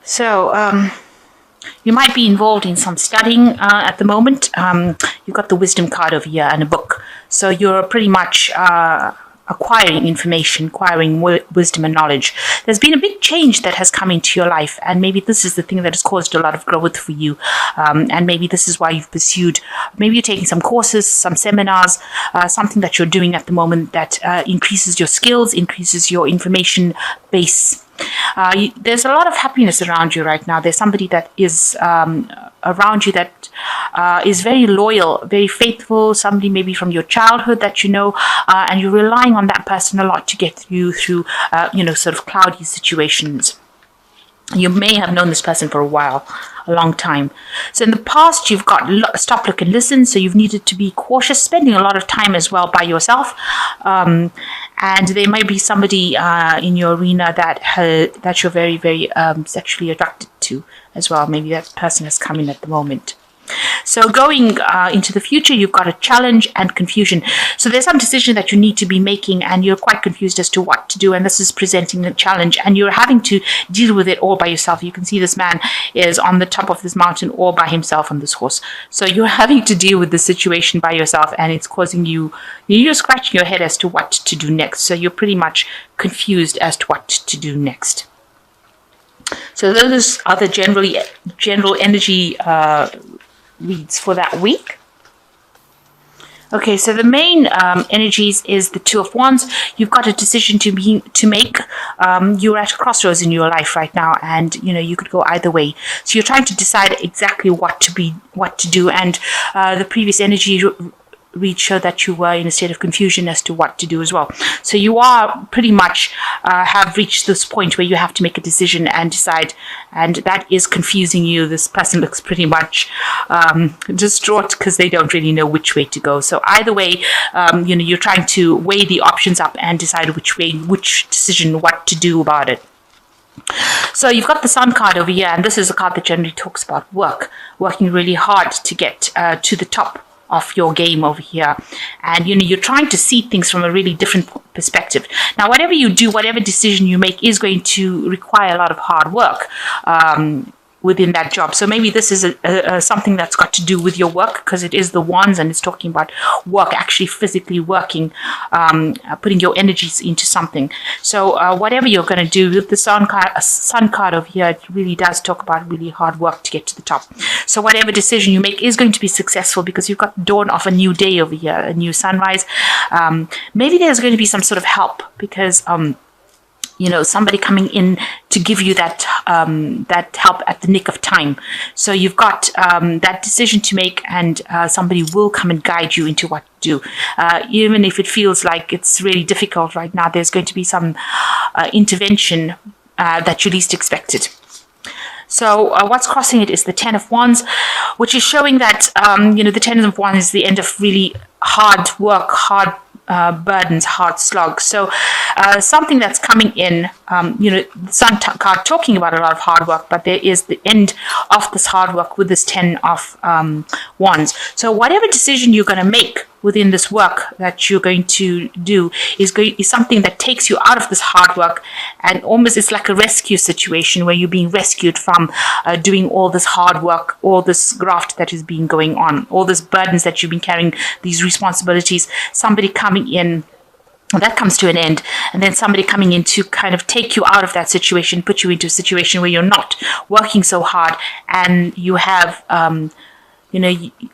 So you might be involved in some studying at the moment. You've got the wisdom card over here and a book. So you're pretty much acquiring information, acquiring wisdom and knowledge. There's been a big change that has come into your life, and maybe this is the thing that has caused a lot of growth for you. And maybe this is why you've pursued, maybe you're taking some courses, some seminars, something that you're doing at the moment that increases your skills, increases your information base. There's a lot of happiness around you right now. There's somebody that is around you that is very loyal, very faithful, somebody maybe from your childhood that you know, and you're relying on that person a lot to get you through, sort of cloudy situations. You may have known this person for a while, a long time. So in the past, you've got stop, look, and listen. So you've needed to be cautious, spending a lot of time as well by yourself. And there might be somebody in your arena that you're very, very sexually attracted to as well. Maybe that person has come in at the moment. So going into the future, you've got a challenge and confusion. So there's some decision that you need to be making, and you're quite confused as to what to do. And this is presenting a challenge, and you're having to deal with it all by yourself. You can see this man is on the top of this mountain all by himself on this horse. So you're having to deal with the situation by yourself, and it's causing you're scratching your head as to what to do next. So you're pretty much confused as to what to do next. So those are the general energy reads for that week. Okay, so the main energies is the Two of Wands. You've got a decision to make. You're at a crossroads in your life right now, and you could go either way. So you're trying to decide exactly what to do. And the previous energy read show that you were in a state of confusion as to what to do as well. So you are pretty much have reached this point where you have to make a decision and decide, and that is confusing you. This person looks pretty much distraught because they don't really know which way to go. So either way, you're trying to weigh the options up and decide which decision, what to do about it. So you've got the Sun card over here, and this is a card that generally talks about working really hard to get to the top of your game over here, and you're trying to see things from a really different perspective. Now, whatever you do, whatever decision you make is going to require a lot of hard work within that job. So maybe this is something that's got to do with your work, because it is the Wands and it's talking about work, actually physically working, putting your energies into something. So whatever you're going to do with the Sun card over here, it really does talk about really hard work to get to the top. So whatever decision you make is going to be successful, because you've got the dawn of a new day over here, a new sunrise. Maybe there's going to be some sort of help, because somebody coming in to give you that help at the nick of time. So you've got that decision to make, and somebody will come and guide you into what to do. Even if it feels like it's really difficult right now, there's going to be some intervention that you least expected. So what's crossing it is the Ten of Wands, which is showing that, the Ten of Wands is the end of really hard work, hard burdens, hard slog. So something that's coming in, the Sun card talking about a lot of hard work, but there is the end of this hard work with this Ten of Wands. So whatever decision you're going to make within this work that you're going to do is something that takes you out of this hard work, and almost it's like a rescue situation where you're being rescued from doing all this hard work, all this graft that has been going on, all these burdens that you've been carrying, these responsibilities, somebody coming in. That comes to an end, and then somebody coming in to kind of take you out of that situation, put you into a situation where you're not working so hard, and you have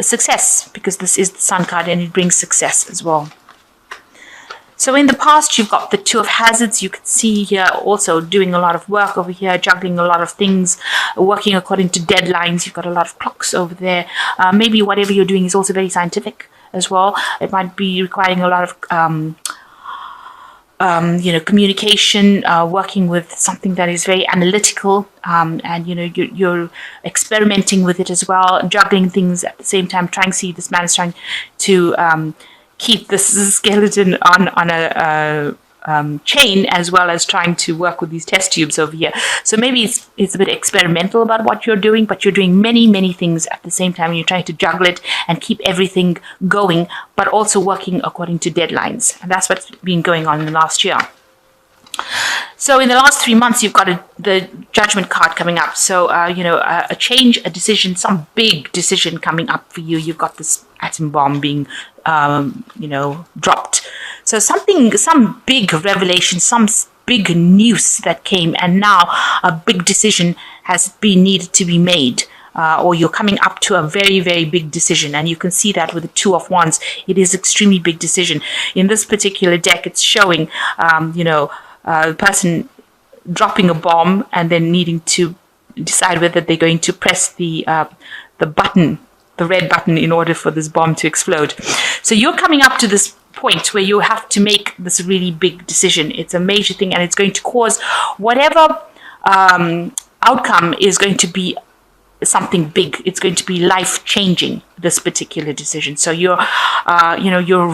success, because this is the Sun card and it brings success as well. So in the past, you've got the Two of Hazards. You can see here also doing a lot of work over here, juggling a lot of things, working according to deadlines. You've got a lot of clocks over there. Maybe whatever you're doing is also very scientific as well. It might be requiring a lot of communication, working with something that is very analytical, and you're experimenting with it as well, juggling things at the same time. This man is trying to keep this skeleton on a chain, as well as trying to work with these test tubes over here. So maybe it's a bit experimental about what you're doing, but you're doing many things at the same time, and you're trying to juggle it and keep everything going, but also working according to deadlines. And that's what's been going on in the last year. So in the last 3 months, you've got the Judgment card coming up. So, a change, a decision, some big decision coming up for you. You've got this atom bomb being, dropped. So some big revelation, some big news that came, and now a big decision has been needed to be made. Or you're coming up to a very, very big decision. And you can see that with the Two of Wands. It is extremely big decision. In this particular deck, it's showing, the person dropping a bomb and then needing to decide whether they're going to press the button, the red button, in order for this bomb to explode. So you're coming up to this point where you have to make this really big decision. It's a major thing, and it's going to cause whatever outcome is going to be something big. It's going to be life-changing, this particular decision. So you're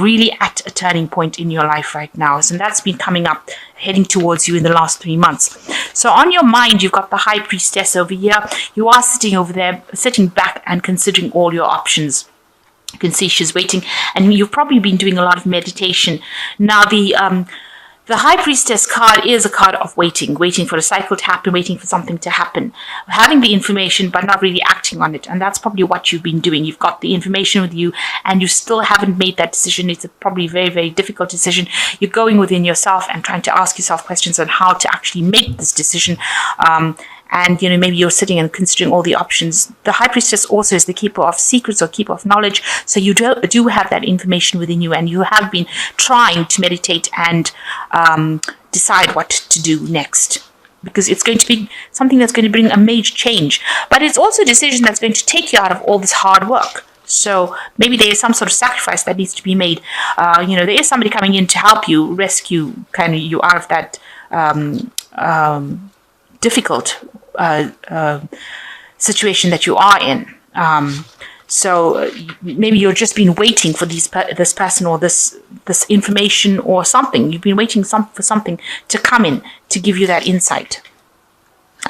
really at a turning point in your life right now. So that's been coming up, heading towards you in the last 3 months. So on your mind, you've got the High Priestess over here. You are sitting over there, sitting back and considering all your options. You can see she's waiting, and you've probably been doing a lot of meditation. Now, the High Priestess card is a card of waiting for a cycle to happen, waiting for something to happen, having the information but not really acting on it. And that's probably what you've been doing. You've got the information with you and you still haven't made that decision. It's probably a very, very difficult decision. You're going within yourself and trying to ask yourself questions on how to actually make this decision. And, maybe you're sitting and considering all the options. The High Priestess also is the keeper of secrets or keeper of knowledge. So you do have that information within you, and you have been trying to meditate and decide what to do next. Because it's going to be something that's going to bring a major change. But it's also a decision that's going to take you out of all this hard work. So maybe there is some sort of sacrifice that needs to be made. There is somebody coming in to help you, rescue you out of that difficult situation that you are in. So maybe you've just been waiting for this person or this information or something. You've been waiting for something to come in to give you that insight.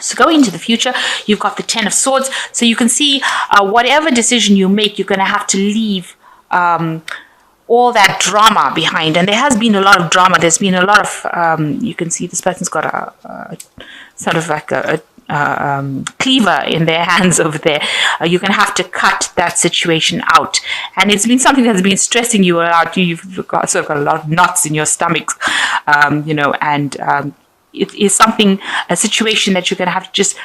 So going into the future, you've got the Ten of Swords. So you can see whatever decision you make, you're going to have to leave all that drama behind. And there has been a lot of drama. There's been a lot of, you can see this person's got a sort of like a cleaver in their hands over there. You're going to have to cut that situation out. And it's been something that's been stressing you out. You've got sort of got a lot of knots in your stomach, it is a situation that you're going to have to just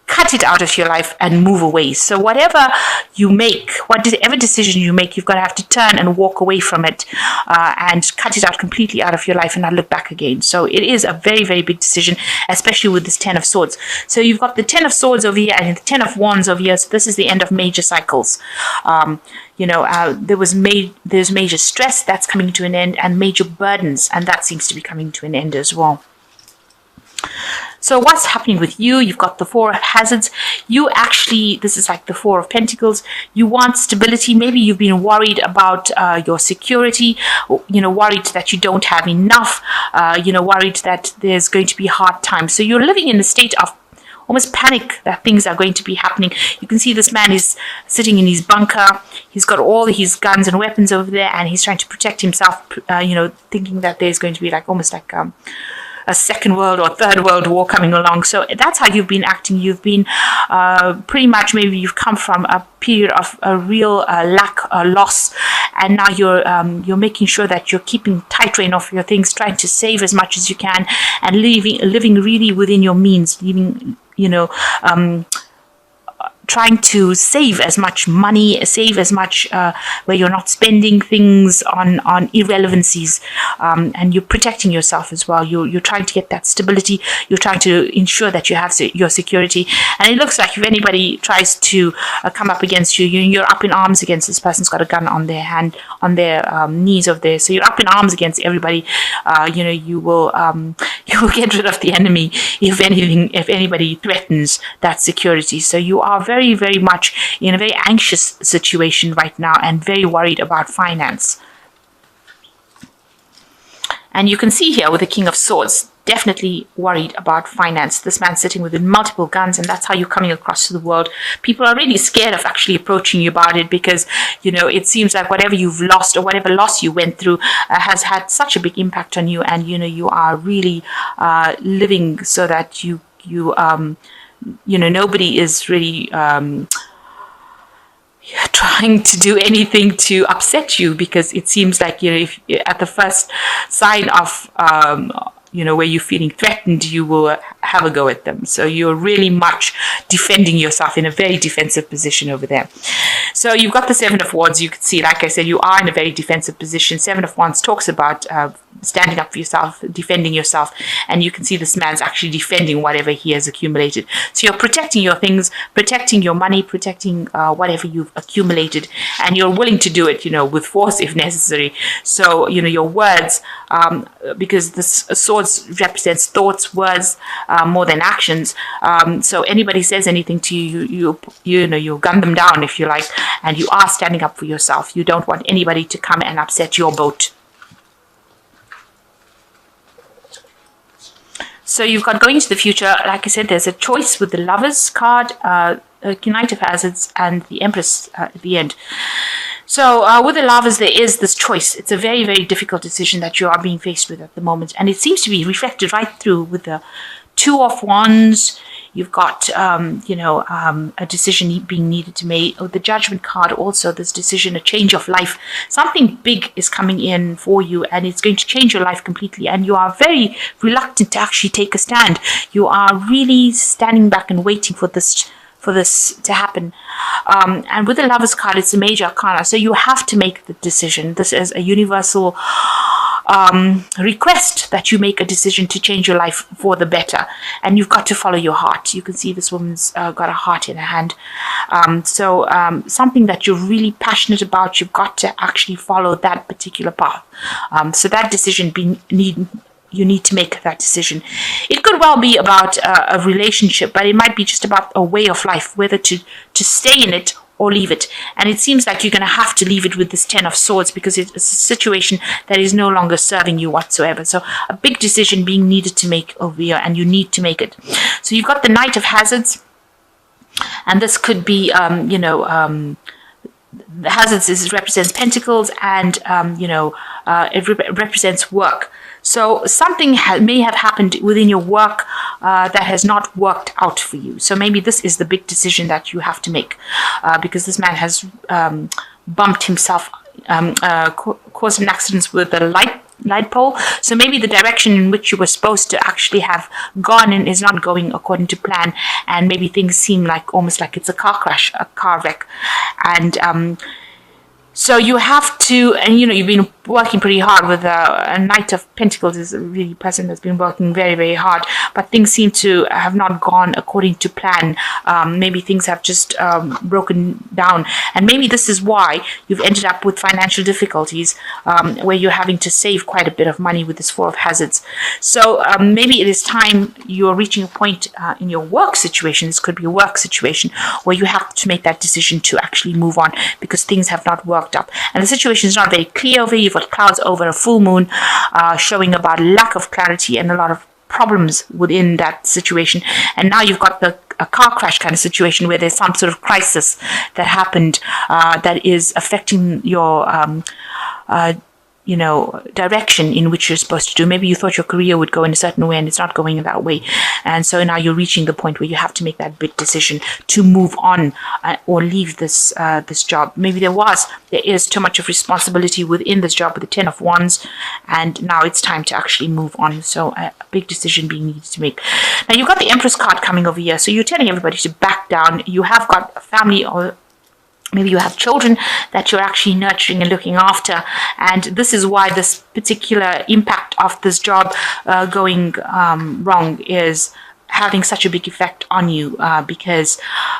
cut it out of your life and move away. So whatever you make, whatever decision you make, you've got to have to turn and walk away from it and cut it out completely out of your life and not look back again. So it is a very, very big decision, especially with this Ten of Swords. So you've got the Ten of Swords over here and the Ten of Wands over here. So this is the end of major cycles. There's major stress that's coming to an end, and major burdens, and that seems to be coming to an end as well. So what's happening with you? You've got the Four of Hazards. This is like the Four of Pentacles. You want stability. Maybe you've been worried about your security, worried that you don't have enough, worried that there's going to be hard times. So you're living in a state of almost panic that things are going to be happening. You can see this man is sitting in his bunker. He's got all his guns and weapons over there, and he's trying to protect himself, thinking that there's going to be almost like a second world or third world war coming along. So that's how you've been acting. You've been pretty much, maybe you've come from a period of a real lack, loss, and now you're making sure that you're keeping tight rein of your things, trying to save as much as you can, and living really within your means, trying to save as much money, save as much where you're not spending things on irrelevancies, and you're protecting yourself as well. You're trying to get that stability. You're trying to ensure that you have your security. And it looks like if anybody tries to come up against you, you're up in arms against this person's got a gun on their hand, on their knees over there. So you're up in arms against everybody. You will get rid of the enemy if anybody threatens that security. So you are very, very much in a very anxious situation right now and very worried about finance. And you can see here with the King of Swords, definitely worried about finance. This man's sitting with multiple guns, and that's how you're coming across to the world. People are really scared of actually approaching you about it because, it seems like whatever you've lost or whatever loss you went through has had such a big impact on you, and, you are really living so that nobody is really trying to do anything to upset you, because it seems like, if at the first sign of where you're feeling threatened, you will have a go at them. So you're really much defending yourself in a very defensive position over there. So you've got the Seven of Wands. You can see, like I said, you are in a very defensive position. Seven of Wands talks about standing up for yourself, defending yourself, and you can see this man's actually defending whatever he has accumulated. So you're protecting your things, protecting your money, protecting whatever you've accumulated, and you're willing to do it, with force if necessary. So, your words, because this swords represents thoughts, words, more than actions. So anybody says anything to you, you gun them down, if you like, and you are standing up for yourself. You don't want anybody to come and upset your boat. So you've got going into the future. Like I said, there's a choice with the Lovers card, Knight of Hazards, and the Empress at the end. So with the Lovers, there is this choice. It's a very, very difficult decision that you are being faced with at the moment. And it seems to be reflected right through with the Two of Wands. You've got, a decision being needed to make. Oh, the Judgment card also, this decision, a change of life. Something big is coming in for you, and it's going to change your life completely. And you are very reluctant to actually take a stand. You are really standing back and waiting for this to happen. And with the Lovers card, it's a major arcana. So you have to make the decision. This is a universal request that you make a decision to change your life for the better, and you've got to follow your heart. You can see this woman's got a heart in her hand. So something that you're really passionate about, you've got to actually follow that particular path. So that decision you need to make that decision. It could well be about a relationship, but it might be just about a way of life, whether to stay in it or leave it. And it seems like you're going to have to leave it with this Ten of Swords, because it's a situation that is no longer serving you whatsoever. So a big decision being needed to make over here, and you need to make it. So you've got the Knight of Hazards, and this could be, the Hazards represents Pentacles, and, it represents work. So something may have happened within your work that has not worked out for you. So maybe this is the big decision that you have to make, because this man has bumped himself, caused an accident with a light pole. So maybe the direction in which you were supposed to actually have gone in is not going according to plan, and maybe things seem like almost like it's a car crash, a car wreck. And so you have to, and you've been working pretty hard with a Knight of Pentacles is a really person that's been working very, very hard, but things seem to have not gone according to plan. Maybe things have just broken down, and maybe this is why you've ended up with financial difficulties, where you're having to save quite a bit of money with this Four of Hazards. So maybe it is time you're reaching a point in your work situation. This could be a work situation where you have to make that decision to actually move on, because things have not worked out, and the situation is not very clear over here. You've got clouds over a full moon, showing about lack of clarity and a lot of problems within that situation. And now you've got a car crash kind of situation where there's some sort of crisis that happened that is affecting your direction in which you're supposed to do. Maybe you thought your career would go in a certain way and it's not going in that way. And so now you're reaching the point where you have to make that big decision to move on or leave this job. Maybe there is too much of responsibility within this job with the Ten of Wands, and now it's time to actually move on. So a big decision being needed to make. Now you've got the Empress card coming over here. So you're telling everybody to back down. You have got a family, or maybe you have children that you're actually nurturing and looking after. And this is why this particular impact of this job going wrong is having such a big effect on you, because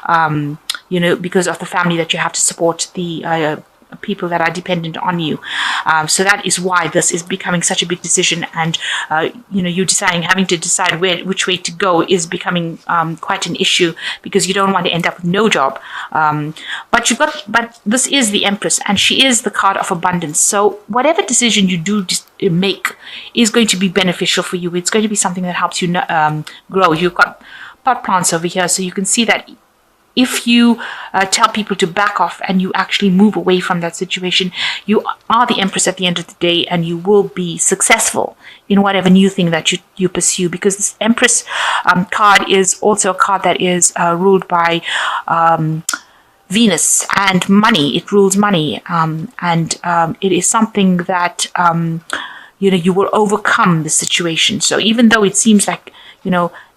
of the family that you have to support, the people that are dependent on you. So that is why this is becoming such a big decision, and you having to decide which way to go is becoming quite an issue, because you don't want to end up with no job. But this is the Empress, and she is the card of abundance. So whatever decision you do make is going to be beneficial for you. It's going to be something that helps you grow. You've got pot plants over here, so you can see that if you tell people to back off and you actually move away from that situation, you are the Empress at the end of the day, and you will be successful in whatever new thing that you pursue, because this Empress card is also a card that is ruled by Venus and money. It rules money, and it is something that you will overcome the situation. So even though it seems like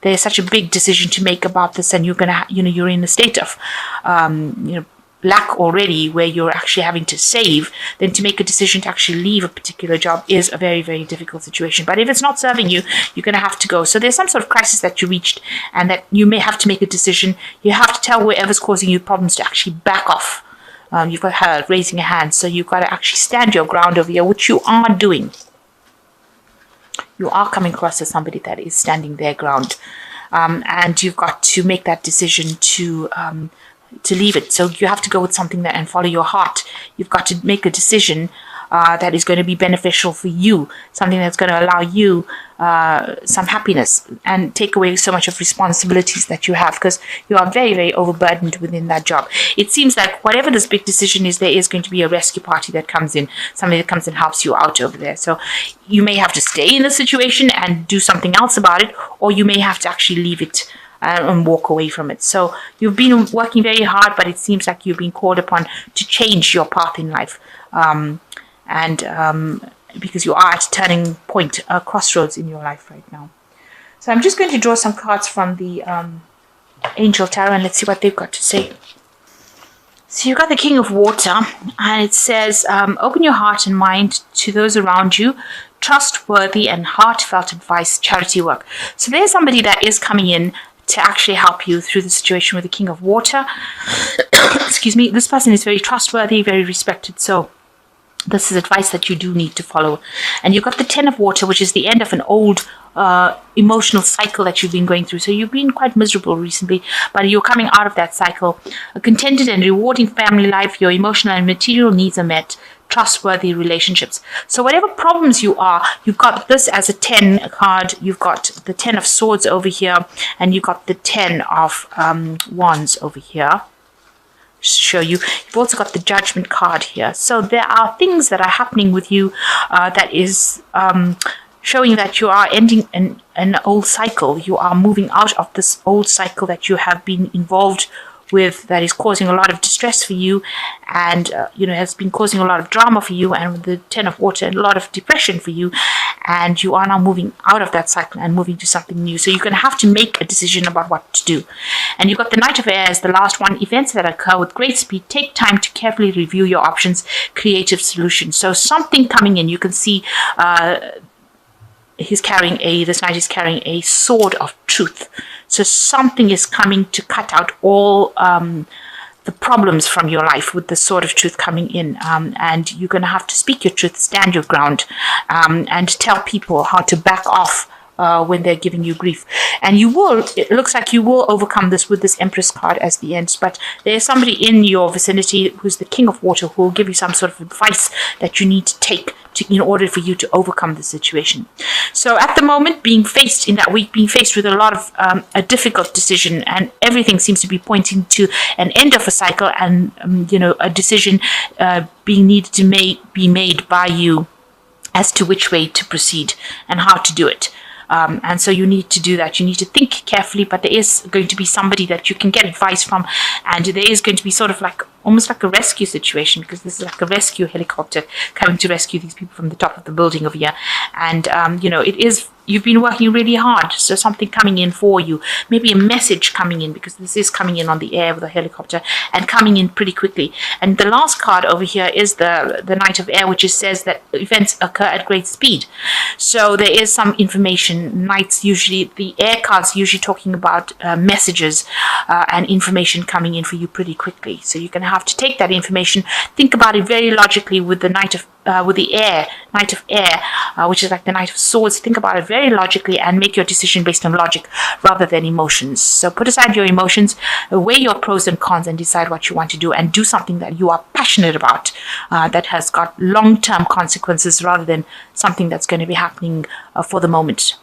there's such a big decision to make about this, and you're gonna you're in a state of lack already, where you're actually having to save, then to make a decision to actually leave a particular job is a very, very difficult situation. But if it's not serving you, you're going to have to go. So there's some sort of crisis that you reached, and that you may have to make a decision. You have to tell whoever's causing you problems to actually back off. You've got her raising a hand, so you've got to actually stand your ground over here, which you are doing. You are coming across as somebody that is standing their ground, and you've got to make that decision to leave it. So you have to go with something that and follow your heart. You've got to make a decision that is going to be beneficial for you, something that's going to allow you some happiness and take away so much of responsibilities that you have, because you are very, very overburdened within that job. It seems like whatever this big decision is, there is going to be a rescue party that comes in, somebody that comes and helps you out over there. So you may have to stay in the situation and do something else about it, or you may have to actually leave it and walk away from it. So you've been working very hard, but it seems like you've been called upon to change your path in life. Because you are at a turning point, a crossroads in your life right now. So I'm just going to draw some cards from the Angel Tarot, and let's see what they've got to say. So you've got the King of Water, and it says, open your heart and mind to those around you. Trustworthy and heartfelt advice, charity work. So there's somebody that is coming in to actually help you through the situation with the King of Water. Excuse me. This person is very trustworthy, very respected. So this is advice that you do need to follow. And you've got the Ten of Water, which is the end of an old emotional cycle that you've been going through. So you've been quite miserable recently, but you're coming out of that cycle. A contented and rewarding family life, your emotional and material needs are met, trustworthy relationships. So whatever problems you are, you've got this as a 10 card. You've got the 10 of Swords over here, and you've got the 10 of Wands over here. Show you. You've also got the Judgment card here. So there are things that are happening with you that is showing that you are ending an old cycle. You are moving out of this old cycle that you have been involved with, that is causing a lot of distress for you, and has been causing a lot of drama for you, and with the Ten of Water, a lot of depression for you, and you are now moving out of that cycle and moving to something new. So you're going to have to make a decision about what to do. And you've got the Knight of Air as the last one. Events that occur with great speed. Take time to carefully review your options. Creative solutions. So something coming in. You can see this knight is carrying a sword of truth. So something is coming to cut out all the problems from your life with the sword of truth coming in. And you're going to have to speak your truth, stand your ground, and tell people how to back off when they're giving you grief. And it looks like you will overcome this with this Empress card as the end. But there's somebody in your vicinity who's the King of Water who will give you some sort of advice that you need to take in order for you to overcome the situation. So at the moment, being faced with a lot of a difficult decision, and everything seems to be pointing to an end of a cycle, and a decision being needed to be made by you as to which way to proceed and how to do it. And so you need to do that. You need to think carefully, but there is going to be somebody that you can get advice from, and there is going to be sort of almost like a rescue situation, because this is like a rescue helicopter coming to rescue these people from the top of the building over here. And you've been working really hard, so something coming in for you, maybe a message coming in, because this is coming in on the air with a helicopter and coming in pretty quickly. And the last card over here is the Knight of Air, which says that events occur at great speed. So there is some information. The air cards usually talking about messages and information coming in for you pretty quickly. So you're going to have to take that information, think about it very logically with the Knight of Air, which is like the Knight of Swords. Think about it very logically and make your decision based on logic rather than emotions. So put aside your emotions, weigh your pros and cons, and decide what you want to do, and do something that you are passionate passionate about, that has got long-term consequences rather than something that's going to be happening for the moment.